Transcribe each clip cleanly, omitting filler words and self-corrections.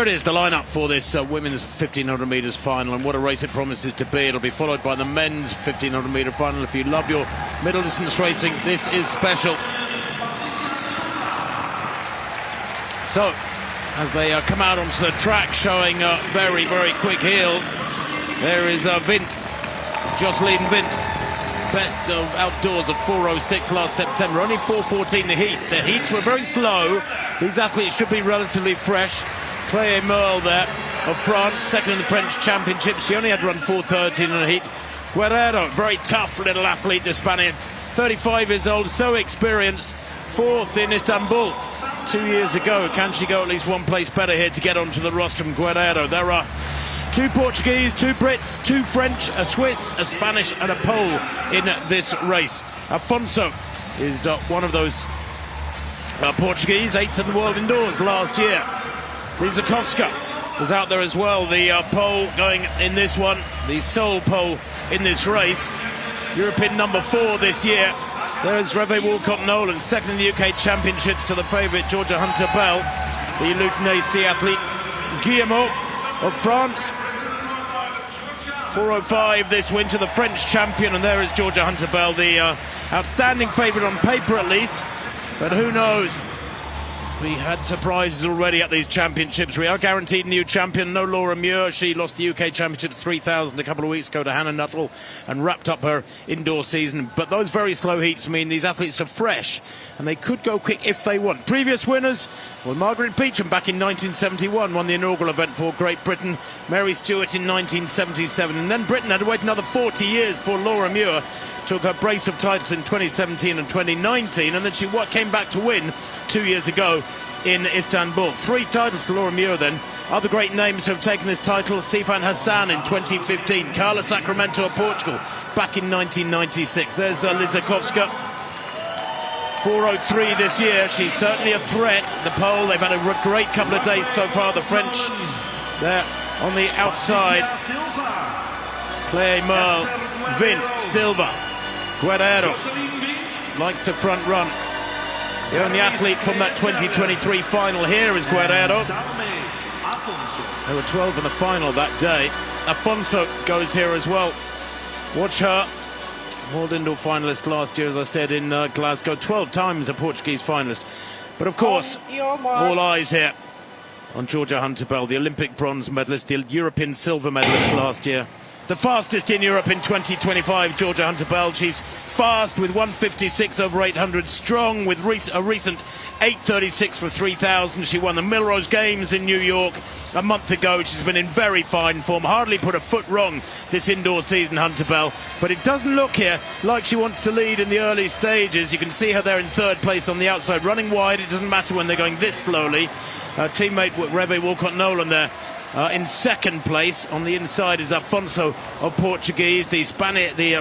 There it is, the lineup for this women's 1500 metres final, and what a race it promises to be. It'll be followed by the men's 1500 metre final. If you love your middle distance racing, this is special. So, as they come out onto the track showing very, very quick heels, there is Jocelyn Vint, best of outdoors of 4:06 last September, only 4:14 the heat. The heats were very slow. These athletes should be relatively fresh. Claire Merle there of France, second in the French Championship. She only had to run 4:13 in the heat. Guerrero, very tough little athlete, the Spaniard, 35 years old, so experienced, fourth in Istanbul 2 years ago. Can she go at least one place better here to get onto the rostrum? Guerrero. There are 2 Portuguese, 2 Brits, 2 French, a Swiss, a Spanish and a Pole in this race. Afonso is one of those Portuguese, 8th in the world indoors last year. Lizakowska is out there as well, the Pole going in this one, the sole Pole in this race. European number 4 this year. There is Reve Walcott-Nolan, second in the UK Championships to the favourite Georgia Hunter-Bell. The Lutenacy athlete Guillemot of France. 4:05 this win to the French champion, and there is Georgia Hunter-Bell, the outstanding favourite on paper at least. But who knows? We had surprises already at these championships. We are guaranteed a new champion. No Laura Muir. She lost the UK Championships 3000 a couple of weeks ago to Hannah Nuttall and wrapped up her indoor season. But those very slow heats mean these athletes are fresh and they could go quick if they want. Previous winners, well, Margaret Beecham back in 1971 won the inaugural event for Great Britain. Mary Stewart in 1977. And then Britain had to wait another 40 years before Laura Muir took her brace of titles in 2017 and 2019, and then she came back to win 2 years ago in Istanbul. 3 titles to Laura Muir then. Other great names who have taken this title: Sifan Hassan in 2015, Carla Sacramento of Portugal back in 1996. There's Lizakowska, 4:03 this year. She's certainly a threat. The Pole, they've had a great couple of days so far. The French there on the outside. Claire Merle, Vint, Silva, Guerrero likes to front run. The only athlete from that 2023 final here is Guerrero. There were 12 in the final that day. Afonso goes here as well. Watch her. World Indoor finalist last year, as I said, in Glasgow. 12 times a Portuguese finalist. But of course, all eyes here on Georgia Hunter-Bell, the Olympic bronze medalist, the European silver medalist last year. The fastest in Europe in 2025, Georgia Hunter-Bell. She's fast with 1:56 over 800, strong with a recent 8:36 for 3000. She won the Millrose Games in New York a month ago. She's been in very fine form, hardly put a foot wrong this indoor season, Hunter-Bell. But it doesn't look here like she wants to lead in the early stages. You can see her there in 3rd place on the outside, running wide. It doesn't matter when they're going this slowly. Her teammate Reve Walcott-Nolan there in 2nd place. On the inside is Afonso of Portuguese. The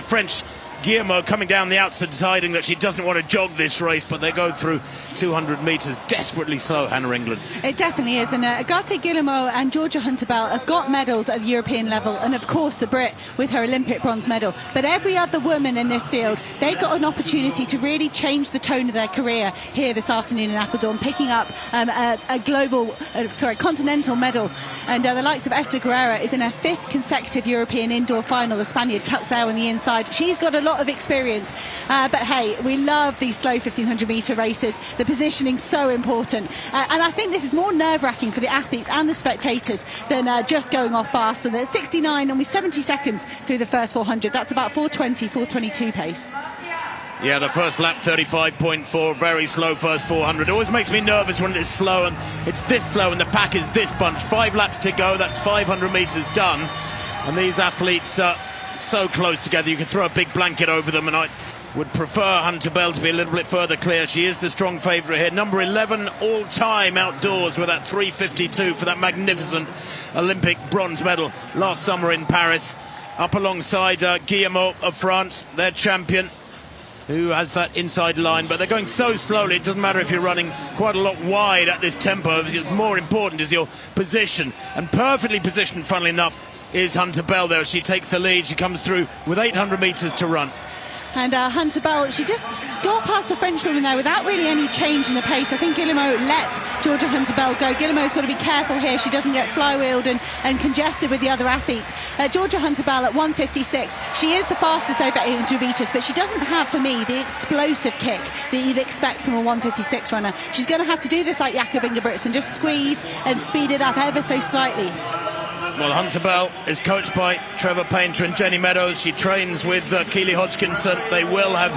French Guillemot coming down the outside, deciding that she doesn't want to jog this race, but they go through 200 metres desperately slow, Hannah England. It definitely is, and Agathe, Guillemot and Georgia Hunter-Bell have got medals at the European level, and of course the Brit with her Olympic bronze medal. But every other woman in this field, they've got an opportunity to really change the tone of their career here this afternoon in Apeldoorn, picking up a continental medal. And the likes of Esther Guerrera is in her 5th consecutive European indoor final. The Spaniard tucked there on the inside. She's got a lot of experience, but hey, we love these slow 1500 metre races. The positioning's so important, and I think this is more nerve-wracking for the athletes and the spectators than just going off fast. And at 69, almost 70 seconds through the first 400, that's about 4:20, 4:22 pace. Yeah, the first lap 35.4, very slow first 400. It always makes me nervous when it's slow, and it's this slow and the pack is this bunch. 5 laps to go, that's 500 metres done, and these athletes are so close together. You can throw a big blanket over them, and I would prefer Hunter-Bell to be a little bit further clear. She is the strong favourite here. Number 11 all-time outdoors with that 3:52 for that magnificent Olympic bronze medal last summer in Paris. Up alongside Guillemot of France, their champion, who has that inside line, but they're going so slowly it doesn't matter if you're running quite a lot wide at this tempo. More important is your position, and perfectly positioned, funnily enough, is Hunter-Bell there. She takes the lead. She comes through with 800 metres to run. And Hunter Bell, she just got past the Frenchwoman there without really any change in the pace. I think Guillemot let Georgia Hunter Bell go. Guillemot's got to be careful here. She doesn't get flywheeled and congested with the other athletes. Georgia Hunter Bell at 1:56. She is the fastest over 800 metres, but she doesn't have, for me, the explosive kick that you'd expect from a 1:56 runner. She's going to have to do this like Jakob Ingebrigtsen, just squeeze and speed it up ever so slightly. Well, Hunter Bell is coached by Trevor Painter and Jenny Meadows. She trains with Keely Hodgkinson. They will have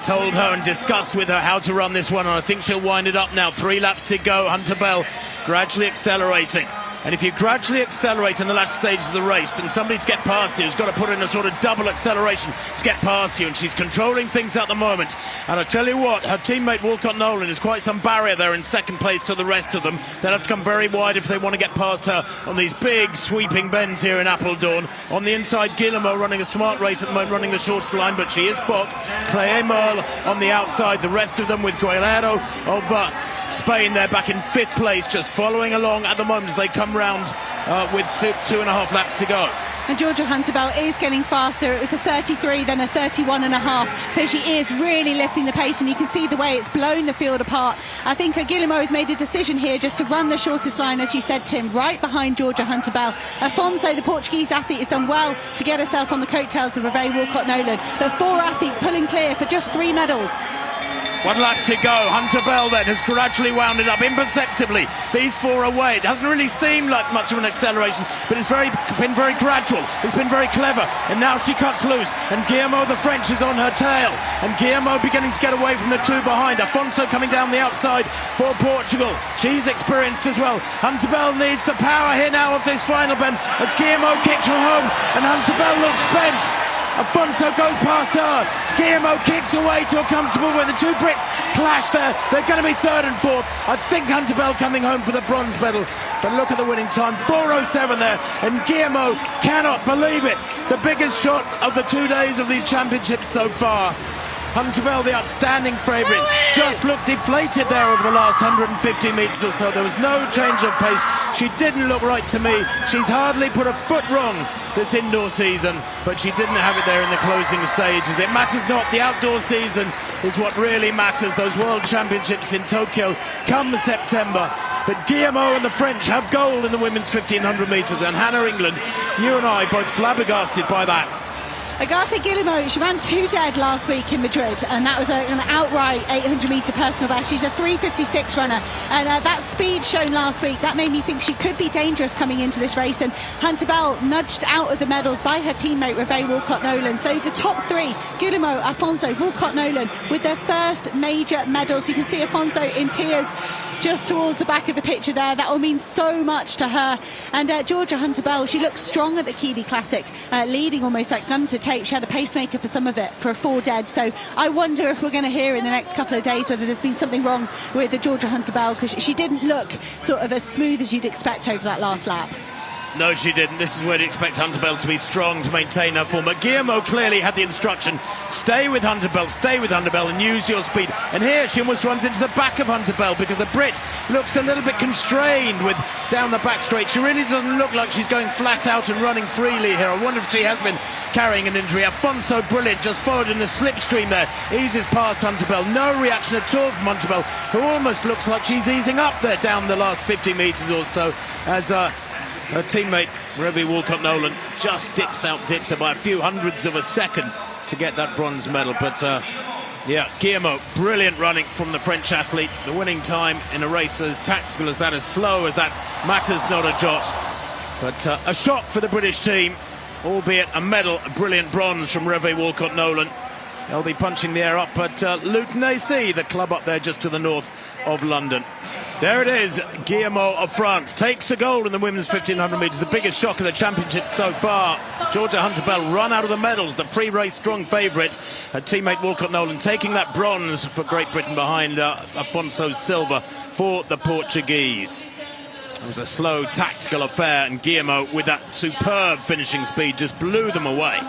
told her and discussed with her how to run this one, and I think she'll wind it up now. 3 laps to go. Hunter Bell gradually accelerating. And if you gradually accelerate in the latter stages of the race, then somebody to get past you has got to put in a sort of double acceleration to get past you, and she's controlling things at the moment. And I tell you what, her teammate Walcott Nolan is quite some barrier there in second place to the rest of them. They'll have to come very wide if they want to get past her on these big sweeping bends here in Apeldoorn. On the inside, Guillemot running a smart race at the moment, running the shortest line, but she is booked. Clé Merle on the outside, the rest of them with Guillermo of Spain there back in 5th place, just following along at the moment as they come round with 2.5 laps to go. And Georgia Hunter Bell is getting faster. It was a 33, then a 31.5. So she is really lifting the pace, and you can see the way it's blown the field apart. I think Guillemot has made a decision here just to run the shortest line, as you said, Tim, right behind Georgia Hunter Bell. Afonso, the Portuguese athlete, has done well to get herself on the coattails of Reve Walcott Nolan. But 4 athletes pulling clear for just 3 medals. 1 lap to go. Hunter Bell then has gradually wound it up imperceptibly. These 4 away. It hasn't really seemed like much of an acceleration, but it's been very gradual. It's been very clever. And now she cuts loose. And Guillemot, the French, is on her tail. And Guillemot beginning to get away from the 2 behind. Afonso coming down the outside for Portugal. She's experienced as well. Hunter Bell needs the power here now of this final bend as Guillemot kicks from home. And Hunter Bell looks spent. Afonso goes past her. Guillemot kicks away to a comfortable win. The 2 Brits clash there. They're going to be 3rd and 4th. I think Hunter Bell coming home for the bronze medal. But look at the winning time, 4:07 there. And Guillemot cannot believe it. The biggest shot of the 2 days of these championships so far. Hunter Bell, the outstanding favourite, just looked deflated there over the last 150 metres or so. There was no change of pace. She didn't look right to me. She's hardly put a foot wrong this indoor season, but she didn't have it there in the closing stages. It matters not. The outdoor season is what really matters. Those World Championships in Tokyo come September. But Guillemot and the French have gold in the women's 1500 metres, and Hannah England, you and I both flabbergasted by that. Agathe Guillemot, she ran 2 dead last week in Madrid, and that was an outright 800-metre personal best. She's a 3:56 runner, and that speed shown last week, that made me think she could be dangerous coming into this race. And Hunter Bell nudged out of the medals by her teammate Reve Walcott Nolan. So the top 3, Guillemot, Afonso, Walcott Nolan, with their first major medals. You can see Afonso in tears just towards the back of the picture there. That will mean so much to her. And Georgia Hunter Bell, she looks strong at the Keely Classic, leading almost like gun to tape. She had a pacemaker for some of it, for a 4 dead. So I wonder if we're going to hear in the next couple of days whether there's been something wrong with the Georgia Hunter Bell, because she didn't look sort of as smooth as you'd expect over that last lap. No, she didn't. This is where you expect Hunter Bell to be strong to maintain her form. But Guillemot clearly had the instruction, stay with Hunter Bell and use your speed. And here she almost runs into the back of Hunter Bell because the Brit looks a little bit constrained with down the back straight. She really doesn't look like she's going flat out and running freely here. I wonder if she has been carrying an injury. Afonso, brilliant, just followed in the slipstream there. Eases past Hunter Bell. No reaction at all from Hunter Bell, who almost looks like she's easing up there down the last 50 metres or so as her teammate, Reve Walcott Nolan, just dips her by a few hundredths of a second to get that bronze medal. But yeah, Guillemot, brilliant running from the French athlete. The winning time in a race as tactical as that, as slow as that, matters not a jot. But a shock for the British team, albeit a medal, a brilliant bronze from Reve Walcott Nolan. They'll be punching the air up at Luton-AC, the club up there just to the north of London. There it is, Guillemot of France takes the gold in the women's 1500 metres, the biggest shock of the championship so far. Georgia Hunter Bell run out of the medals, the pre-race strong favourite. Her teammate Walcott Nolan taking that bronze for Great Britain behind Afonso silver for the Portuguese. It was a slow tactical affair, and Guillemot with that superb finishing speed just blew them away.